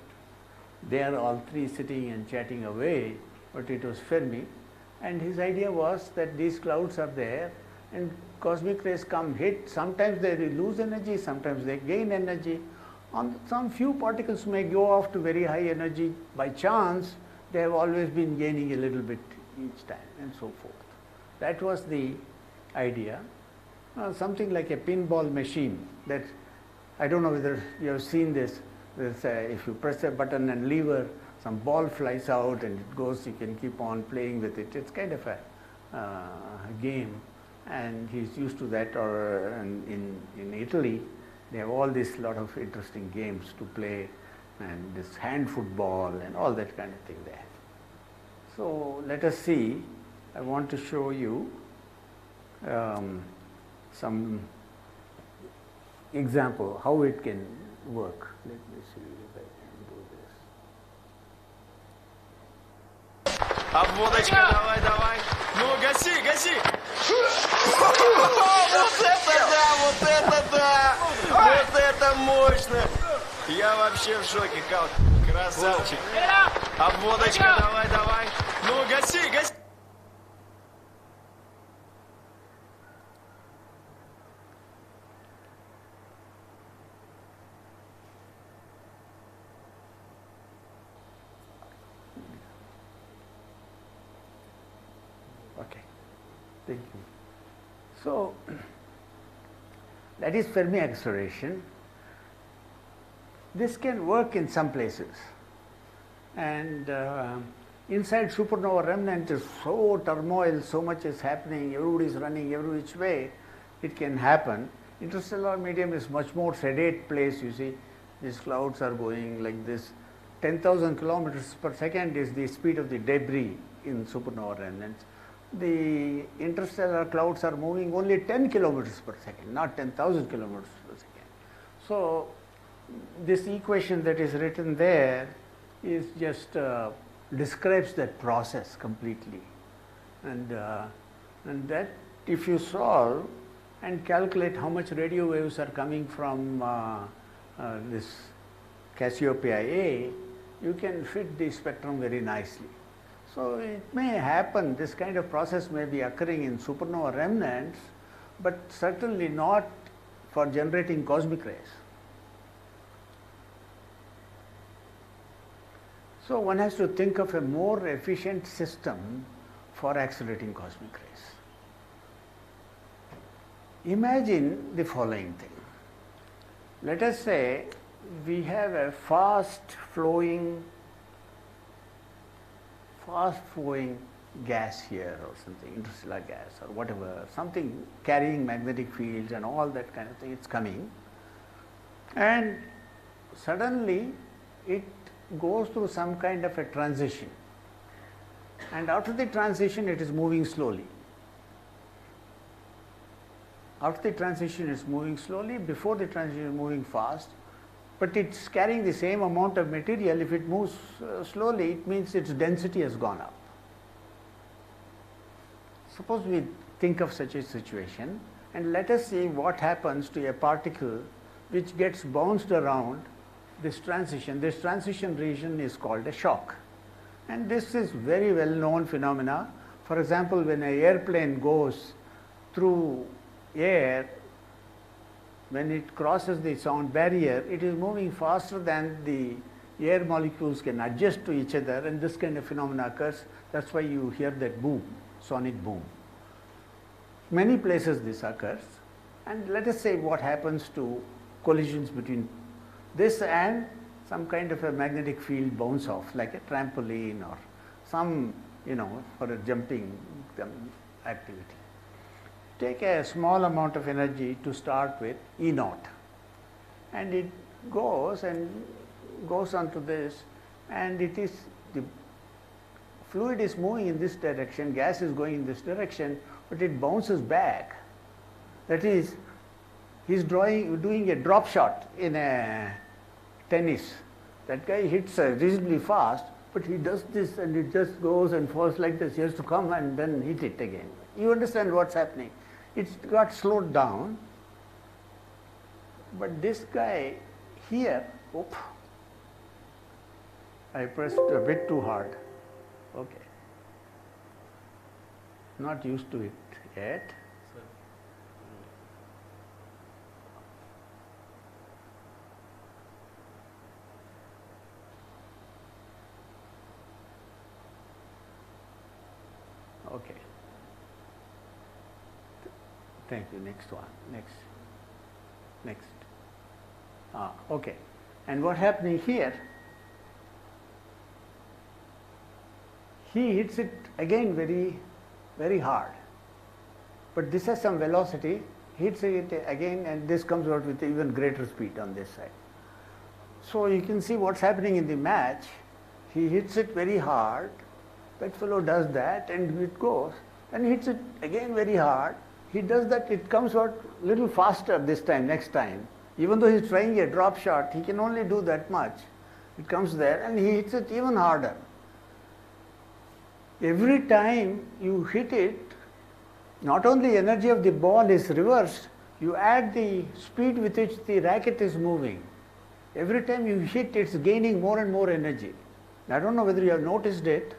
they are all three sitting and chatting away, but it was Fermi. And his idea was that these clouds are there and cosmic rays come, hit. Sometimes they lose energy, sometimes they gain energy. On some few particles may go off to very high energy by chance. They have always been gaining a little bit each time and so forth. That was the idea. Something like a pinball machine that, I don't know whether you have seen this. If you press a button and lever, some ball flies out and it goes, you can keep on playing with it. It's kind of a game, and he's used to that. Or in Italy, they have all this lot of interesting games to play, and this hand football and all that kind of thing there. So let us see. I want to show you some example how it can work. Let me see if I can do this. Обводочка, давай, давай. Ну, гаси, гаси. Вот это да! Вот это мощно! Я вообще в шоке, Кал. Красавчик. Обводочка, давай, давай. Ну, гаси, гаси. Okay, thank you. So, that is Fermi acceleration. This can work in some places. And inside supernova remnant is so turmoil, so much is happening, everybody is running every which way, it can happen. Interstellar medium is much more sedate place, you see. These clouds are going like this. 10,000 kilometers per second is the speed of the debris in supernova remnants. the interstellar clouds are moving only 10 kilometers per second, not 10,000 kilometers per second. So this equation that is written there is just describes that process completely, and that if you solve and calculate how much radio waves are coming from this Cassiopeia A, you can fit the spectrum very nicely. So it may happen, this kind of process may be occurring in supernova remnants, but certainly not for generating cosmic rays. So one has to think of a more efficient system for accelerating cosmic rays. Imagine the following thing. Let us say we have a fast flowing gas here or something, interstellar gas or whatever, something carrying magnetic fields and all that kind of thing, it's coming, and suddenly it goes through some kind of a transition, and after the transition it is moving slowly. After the transition it's moving slowly, before the transition is moving fast, but it's carrying the same amount of material. If it moves slowly, it means its density has gone up. Suppose we think of such a situation, and let us see what happens to a particle which gets bounced around this transition. This transition region is called a shock, and this is very well known phenomena. For example, when an airplane goes through air, when it crosses the sound barrier, it is moving faster than the air molecules can adjust to each other, and this kind of phenomena occurs. That's why you hear that boom, sonic boom. Many places this occurs, and let us say what happens to collisions between this and some kind of a magnetic field bounce off, like a trampoline or some, for a jumping activity. Take a small amount of energy to start with, E naught, and it goes onto this, and it is, the fluid is moving in this direction, gas is going in this direction, but it bounces back. That is, he's doing a drop shot in a tennis. That guy hits reasonably fast, but he does this and it just goes and falls like this. He has to come and then hit it again. You understand what's happening? It's got slowed down, but this guy here, I pressed a bit too hard. Okay. Not used to it yet. Okay. Thank you. Next one. Next. Okay. And what happening here? He hits it again very, very hard. But this has some velocity. Hits it again, and this comes out with even greater speed on this side. So you can see what's happening in the match. He hits it very hard. That fellow does that, and it goes, and hits it again very hard. He does that, it comes out a little faster this time, next time. Even though he's trying a drop shot, he can only do that much. It comes there, and he hits it even harder. Every time you hit it, not only energy of the ball is reversed, you add the speed with which the racket is moving. Every time you hit, it's gaining more and more energy. I don't know whether you have noticed it.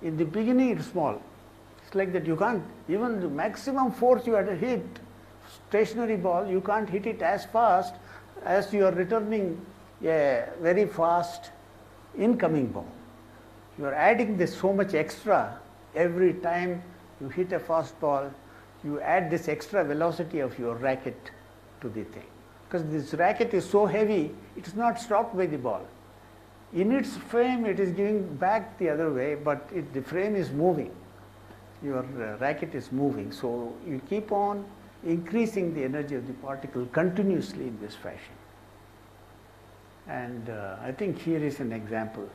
In the beginning, it's small. It's like that you can't, even the maximum force you had to hit stationary ball, you can't hit it as fast as you are returning a very fast incoming ball. You are adding this so much extra every time you hit a fast ball. You add this extra velocity of your racket to the thing. Because this racket is so heavy, it's not stopped by the ball. In its frame, it is giving back the other way, but the frame is moving. Your racket is moving. So you keep on increasing the energy of the particle continuously in this fashion. And I think here is an example.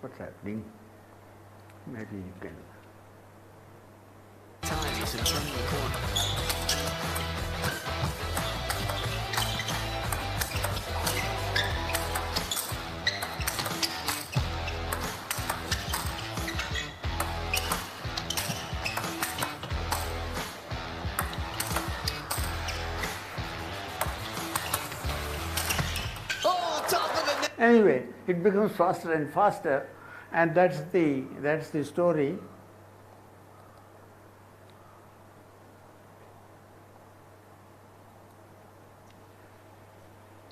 What's happening? Maybe you can. Time to turn the corner. Anyway, it becomes faster and faster, and that's the story.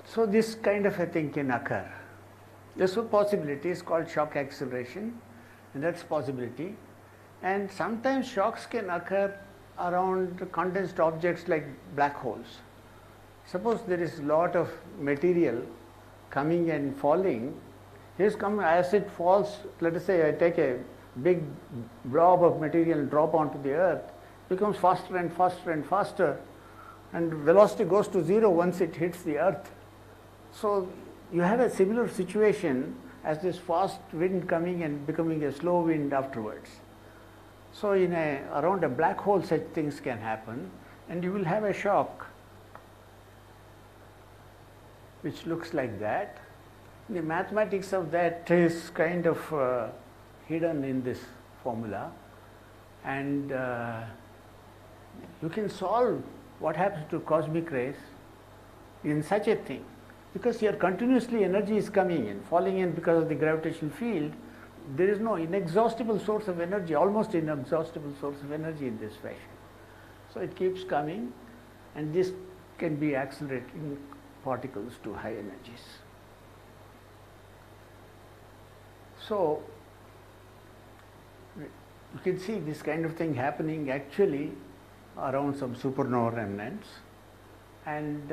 So this kind of a thing can occur. There's a possibility, it's called shock acceleration, and that's a possibility. And sometimes shocks can occur around condensed objects like black holes. Suppose there is a lot of material coming and falling. Here's coming, as it falls, let us say I take a big blob of material and drop onto the earth, it becomes faster and faster and faster, and velocity goes to zero once it hits the earth. So you have a similar situation as this fast wind coming and becoming a slow wind afterwards. So around a black hole such things can happen, and you will have a shock which looks like that. The mathematics of that is kind of hidden in this formula, and you can solve what happens to cosmic rays in such a thing, because here continuously energy is coming in, falling in because of the gravitational field. There is no inexhaustible source of energy, almost inexhaustible source of energy in this fashion. So it keeps coming, and this can be accelerating particles to high energies. So you can see this kind of thing happening actually around some supernova remnants, and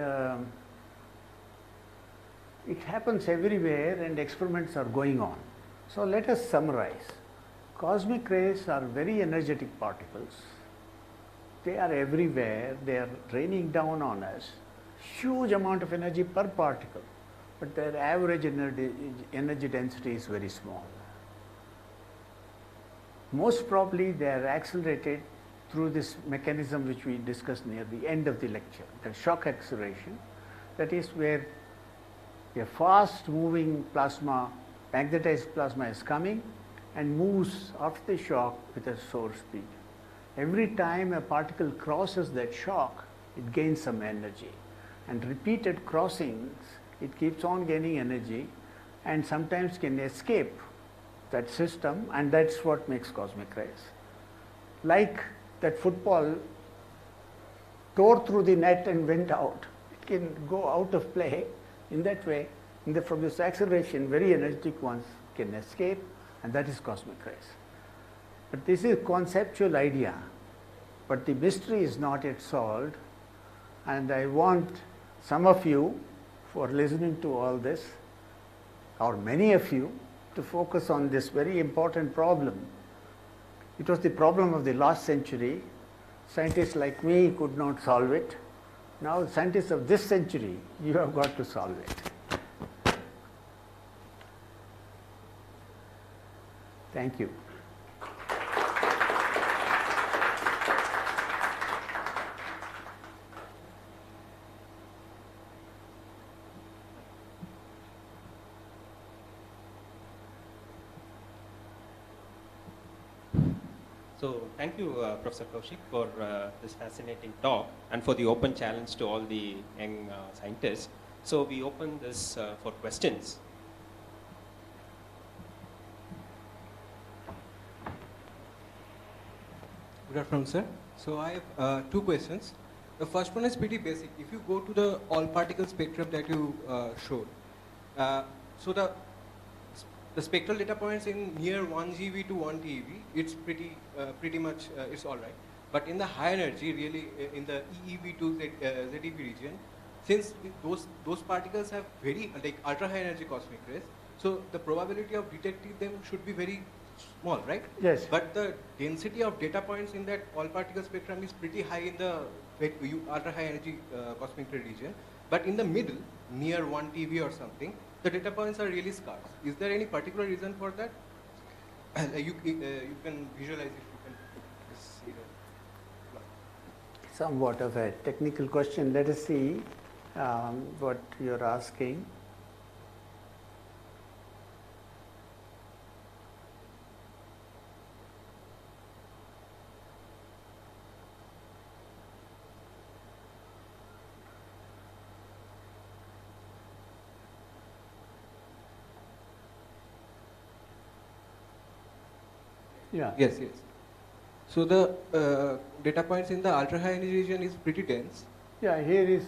it happens everywhere, and experiments are going on. So let us summarize. Cosmic rays are very energetic particles. They are everywhere, they are raining down on us. Huge amount of energy per particle, but their average energy density is very small. Most probably they are accelerated through this mechanism which we discussed near the end of the lecture, the shock acceleration. That is where a fast moving plasma, magnetized plasma is coming and moves after the shock with a source speed. Every time a particle crosses that shock, it gains some energy. And repeated crossings, it keeps on gaining energy and sometimes can escape that system, and that's what makes cosmic rays. Like that football tore through the net and went out. It can go out of play in that way. From this acceleration, very energetic ones can escape, and that is cosmic rays. But this is a conceptual idea, but the mystery is not yet solved, and I want some of you, for listening to all this, or many of you, to focus on this very important problem. It was the problem of the last century. Scientists like me could not solve it. Now scientists of this century, you have got to solve it. Thank you. So thank you, Professor Kaushik, for this fascinating talk and for the open challenge to all the young scientists. So we open this for questions. Good afternoon, sir. So I have two questions. The first one is pretty basic. If you go to the all particle spectrum that you showed, so the spectral data points in near 1 GeV to 1 TeV, it's pretty much it's all right. But in the high energy, really in the EeV to ZeV region, since those particles have very ultra high energy cosmic rays, so the probability of detecting them should be very small, right? Yes. But the density of data points in that all particle spectrum is pretty high in the ultra high energy cosmic ray region. But in the middle, near 1 TeV or something, the data points are really scarce. Is there any particular reason for that? you can visualize if you can just see the. Somewhat of a technical question. Let us see what you're asking. Yeah. Yes, yes. So the data points in the ultra high energy region is pretty dense. Yeah, here is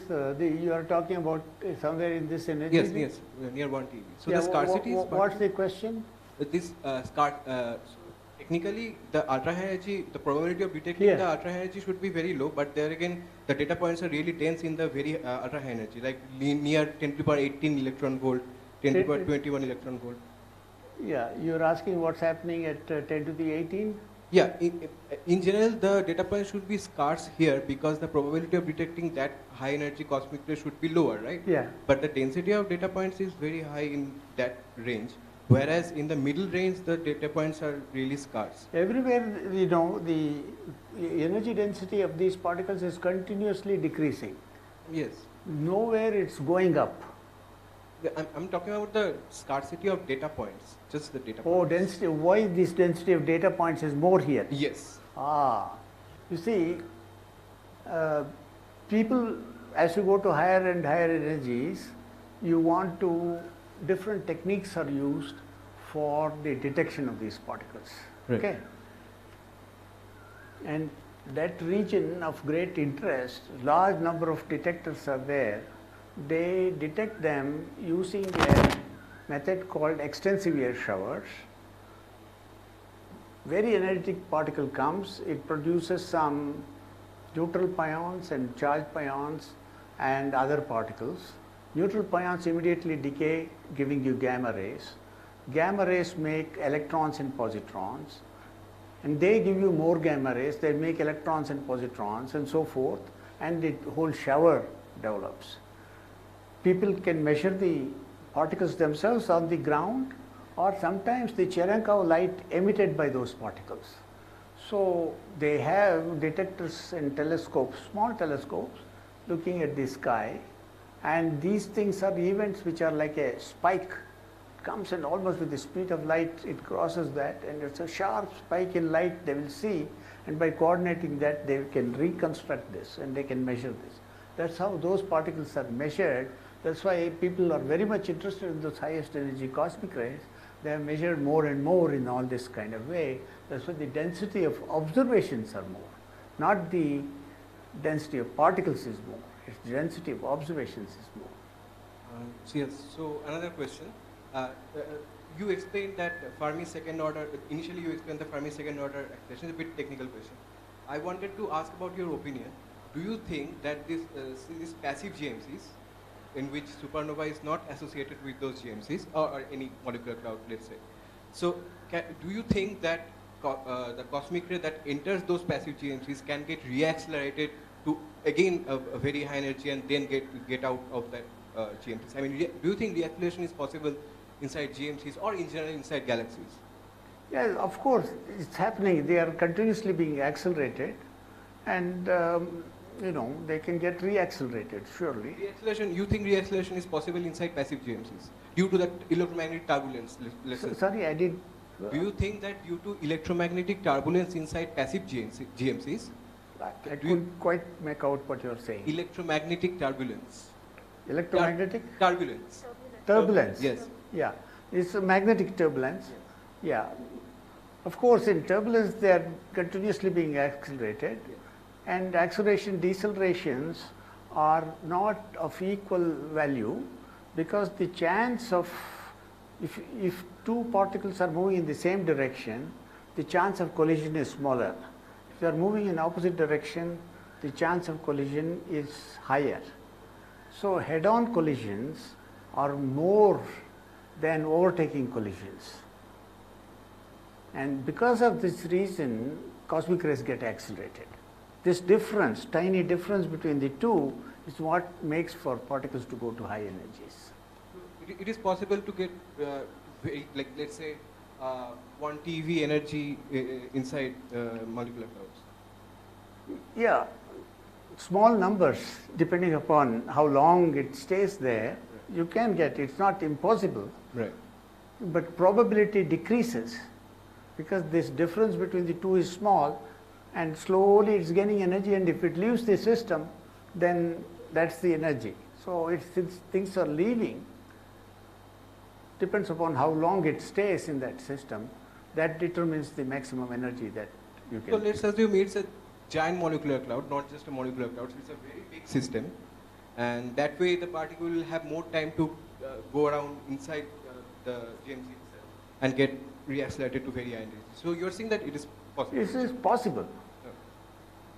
you are talking about somewhere in this energy. Yes, yes, near 1 TeV. So yeah, the scarcity is. What's the question? This technically the ultra high energy, the probability of detecting the ultra high energy should be very low, but there again the data points are really dense in the very ultra high energy, like near 10 to the power 18 electron volt, 10 to the power 21 electron volt. Yeah, you're asking what's happening at 10 to the 18? Yeah, in general, the data point should be scarce here because the probability of detecting that high energy cosmic ray should be lower, right? Yeah. But the density of data points is very high in that range, whereas in the middle range, the data points are really scarce. Everywhere, you know, the energy density of these particles is continuously decreasing. Yes. Nowhere it's going up. I'm talking about the scarcity of data points, just the data Oh, points. density. Why this density of data points is more here? Yes. You see, people, as you go to higher and higher energies, you want to, different techniques are used for the detection of these particles. Right. Okay? And that region of great interest, large number of detectors are there. They detect them using a method called extensive air showers. Very energetic particle comes, it produces some neutral pions and charged pions and other particles. Neutral pions immediately decay, giving you gamma rays. Gamma rays make electrons and positrons, and they give you more gamma rays, they make electrons and positrons and so forth, and the whole shower develops. People can measure the particles themselves on the ground, or sometimes the Cherenkov light emitted by those particles. So they have detectors and telescopes, small telescopes, looking at the sky, and these things are events which are like a spike. It comes and almost with the speed of light, it crosses that, and it's a sharp spike in light they will see, and by coordinating that they can reconstruct this and they can measure this. That's how those particles are measured. That's why people are very much interested in those highest energy cosmic rays. They have measured more and more in all this kind of way. That's why the density of observations are more, not the density of particles is more. It's the density of observations is more. Yes. So another question. You explained that Fermi second order. Initially, you explained the Fermi second order acceleration. It's a bit technical question. I wanted to ask about your opinion. Do you think that this passive GMCs, in which supernova is not associated with those GMCs or any molecular cloud, let's say. So do you think that the cosmic ray that enters those passive GMCs can get reaccelerated to again a very high energy and then get out of that GMCs? I mean, do you think reacceleration is possible inside GMCs or in general inside galaxies? Yes, of course, it's happening. They are continuously being accelerated, and they can get reaccelerated, surely. Reacceleration, you think reacceleration is possible inside passive GMCs due to that electromagnetic turbulence? Sorry, I did. Do you think that due to electromagnetic turbulence inside passive GMCs? I couldn't quite make out what you're saying. Electromagnetic turbulence. Electromagnetic? Turbulence. Turbulence. Yes. Yeah, it's a magnetic turbulence. Yeah. Of course, in turbulence, they are continuously being accelerated. And acceleration decelerations are not of equal value, because the chance of, if two particles are moving in the same direction, the chance of collision is smaller. If they are moving in opposite direction, the chance of collision is higher. So head-on collisions are more than overtaking collisions. And because of this reason, cosmic rays get accelerated. This difference, tiny difference between the two, is what makes for particles to go to high energies. It is possible to get, like let's say, 1 TeV energy inside molecular clouds? Yeah, small numbers, depending upon how long it stays there, you can get, it's not impossible, Right. but probability decreases because this difference between the two is small and slowly it's gaining energy, and if it leaves the system, then that's the energy. So since things are leaving, depends upon how long it stays in that system, that determines the maximum energy that you can. So let's assume it's a giant molecular cloud, not just a molecular cloud, so it's a very big system, and that way the particle will have more time to go around inside the GMC itself and get reaccelerated to very high energy. So you're saying that it is possible? This is possible,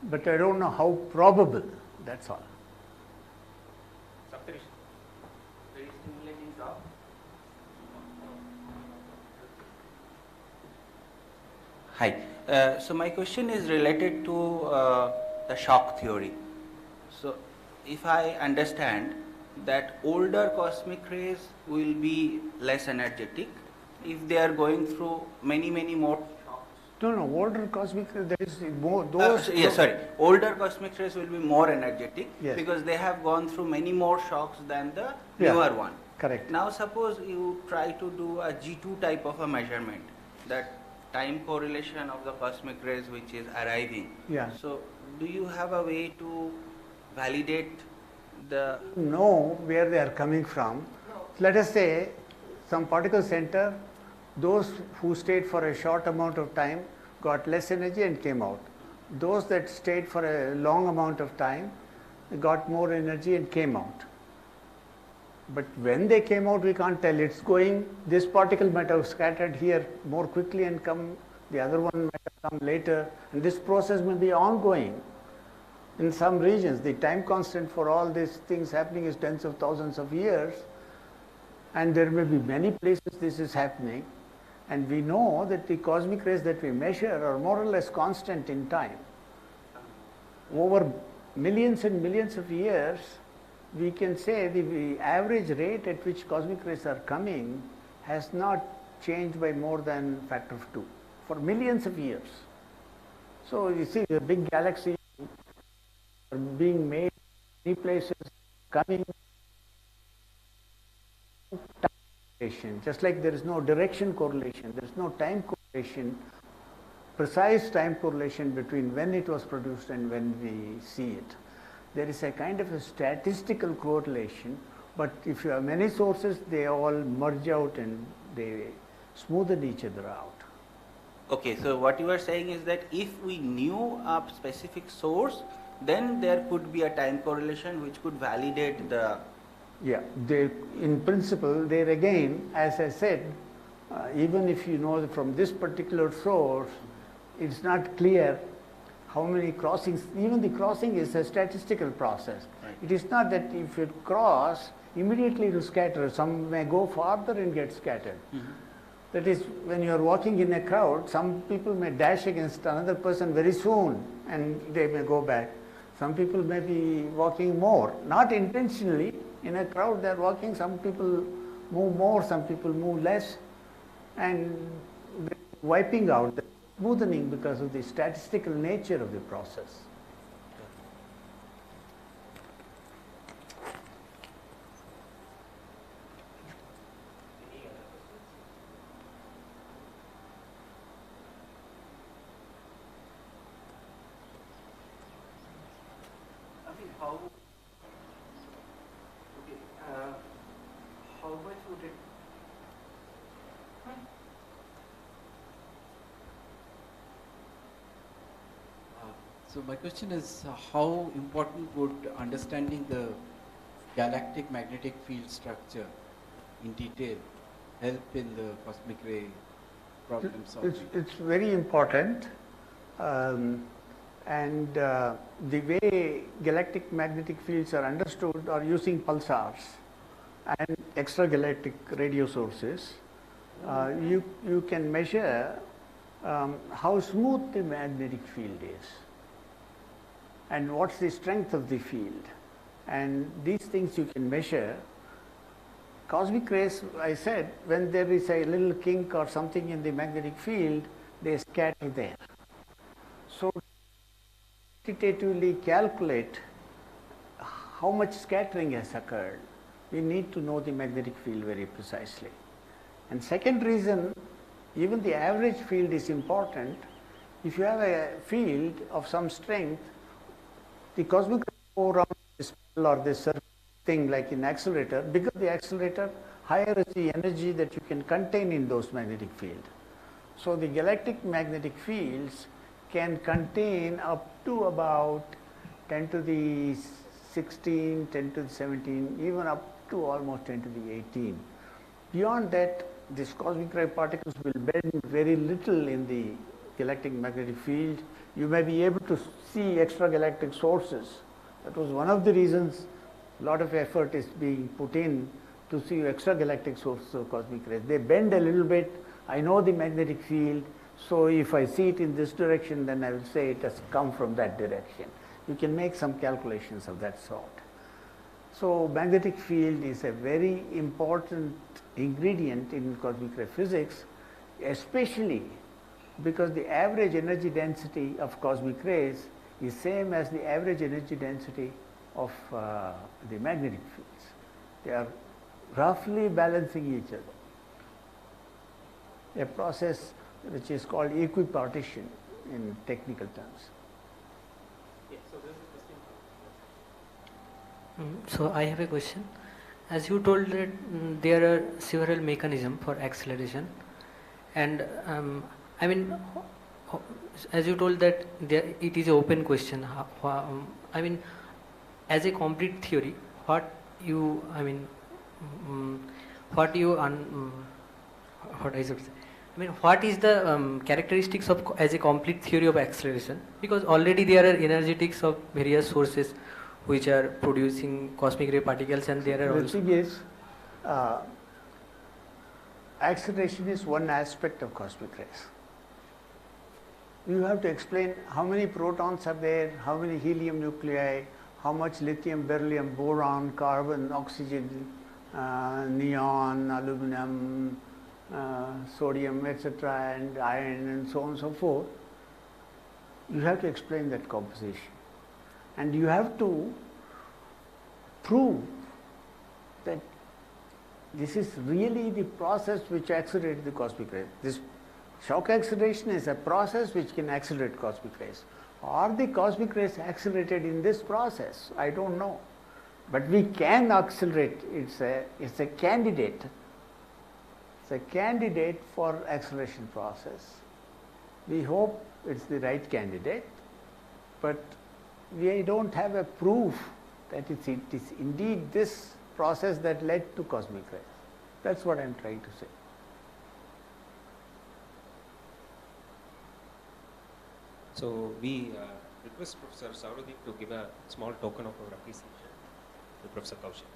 but I don't know how probable, that's all. Very stimulating talk. Hi. So my question is related to the shock theory. So if I understand that older cosmic rays will be less energetic if they are going through many more shocks. No, older cosmic, there is more, those. Older cosmic rays will be more energetic, yes, because they have gone through many more shocks than the yeah, newer one. Correct. Now suppose you try to do a G2 type of a measurement, that time correlation of the cosmic rays which is arriving. Yeah. So do you have a way to validate the... Know where they are coming from. Let us say some particle center, those who stayed for a short amount of time got less energy and came out. Those that stayed for a long amount of time got more energy and came out. But when they came out, we can't tell. It's going, this particle might have scattered here more quickly and come, the other one might have come later, and this process may be ongoing. In some regions, the time constant for all these things happening is tens of thousands of years, and there may be many places this is happening, and we know that the cosmic rays that we measure are more or less constant in time. Over millions and millions of years, we can say the average rate at which cosmic rays are coming has not changed by more than a factor of 2 for millions of years. So you see the big galaxies are being made, many places coming, time correlation, just like there is no direction correlation, there is no time correlation, precise time correlation between when it was produced and when we see it. There is a kind of a statistical correlation, but if you have many sources, they all merge out and they smoothen each other out. Okay, so what you are saying is that if we knew a specific source, then there could be a time correlation which could validate the... Yeah, in principle, there again, as I said, even if you know that from this particular source, it's not clear how many crossings, even the crossing is a statistical process. Right. It is not that if you cross, immediately to scatter, some may go farther and get scattered. Mm-hmm. That is, when you are walking in a crowd, some people may dash against another person very soon and they may go back. Some people may be walking more, not intentionally. In a crowd they are walking, some people move more, some people move less, and wiping out, the smoothening because of the statistical nature of the process. How much would it... So my question is, how important would understanding the galactic magnetic field structure in detail help in the cosmic ray problem solving? It's very important, and the way galactic magnetic fields are understood are using pulsars and extragalactic radio sources. You can measure how smooth the magnetic field is and what's the strength of the field, and these things you can measure cosmic rays, I said, when there is a little kink or something in the magnetic field, they scatter there. So, quantitatively calculate how much scattering has occurred, we need to know the magnetic field very precisely. And second reason, even the average field is important. If you have a field of some strength, the cosmic rays go around this or this thing like in accelerator. Bigger the accelerator, higher is the energy that you can contain in those magnetic field. So the galactic magnetic fields can contain up to about 10 to the 16, 10 to the 17, even up to almost 10 to the 18. Beyond that, these cosmic ray particles will bend very little in the galactic magnetic field. You may be able to see extragalactic sources. That was one of the reasons a lot of effort is being put in to see extragalactic sources of cosmic rays. They bend a little bit. I know the magnetic field, so if I see it in this direction, then I will say it has come from that direction. You can make some calculations of that sort. So magnetic field is a very important ingredient in cosmic ray physics, especially because the average energy density of cosmic rays is same as the average energy density of the magnetic fields. They are roughly balancing each other. A process which is called equipartition in technical terms. So I have a question. As you told that there are several mechanisms for acceleration, and I mean, as you told that it is an open question. I mean, as a complete theory, what I mean, what is the characteristics of as a complete theory of acceleration? Because already there are energetics of various sources which are producing cosmic ray particles, and there are the also. thing is, acceleration is one aspect of cosmic rays. You have to explain how many protons are there, how many helium nuclei, how much lithium, beryllium, boron, carbon, oxygen, neon, aluminum, sodium, etc., and iron, and so on and so forth. You have to explain that composition. And you have to prove that this is really the process which accelerates the cosmic rays. This shock acceleration is a process which can accelerate cosmic rays. Are the cosmic rays accelerated in this process? I don't know. But we can accelerate. It's a candidate. It's a candidate for acceleration process. We hope it's the right candidate, but we don't have a proof that it is indeed this process that led to cosmic rays. That's what I'm trying to say. So we request Professor Saurudeep to give a small token of our appreciation to Professor Kaushik.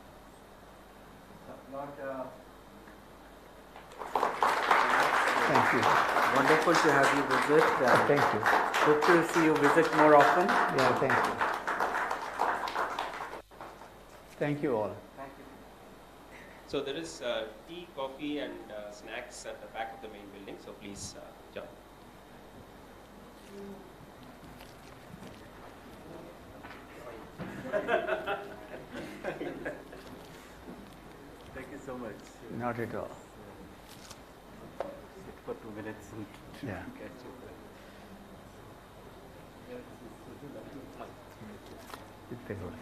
Thank you. Wonderful to have you visit. Thank you. Hope to see you visit more often. Yeah, thank you. Thank you all. Thank you. So there is tea, coffee, and snacks at the back of the main building. So please join. Thank you so much. Not at all. Sit for 2 minutes and Yeah. catch you. It's a good.